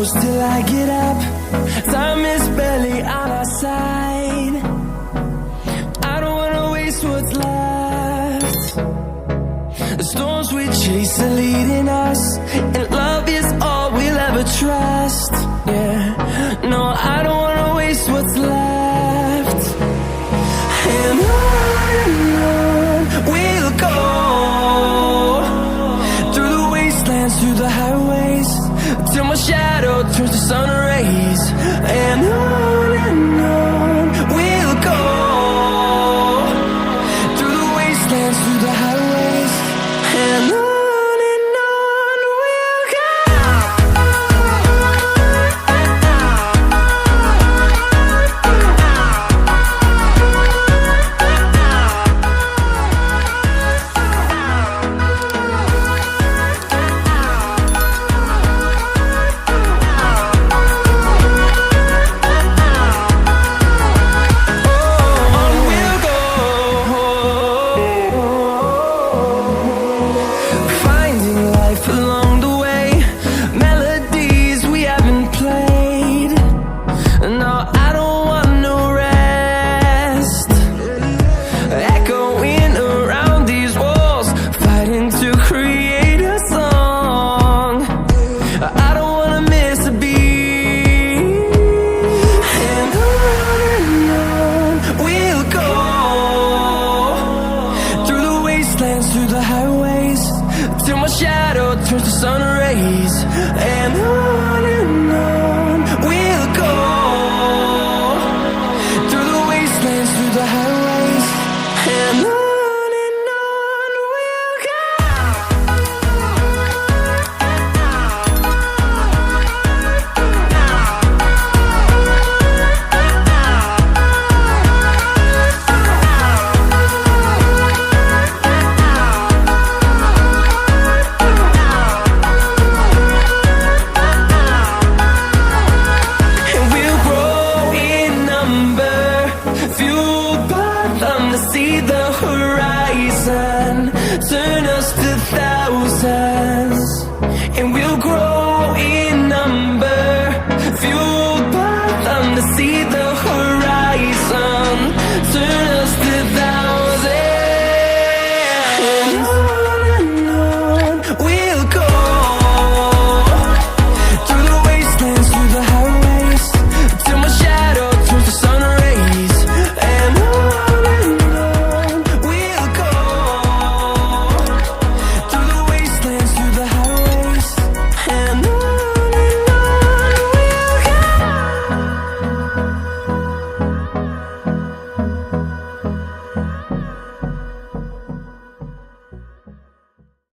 close till I get up. Time is barely on our side. I don't wanna waste what's left. The storms we chase are leading us, and love is all we'll ever trust. Yeah, no, I don't wanna waste what's left. And on we'll go, through the wastelands, through the highways, till my shadow turns to sun rays. And on we'll go, through the wastelands, through the highways, and on we'll go. Through the highways, till my shadow turns to sun rays. And on we'll go, through the wastelands, through the highways, and on we'll go. See the horizon, turn us to thousands, and we'll grow in number, fueled by them to see the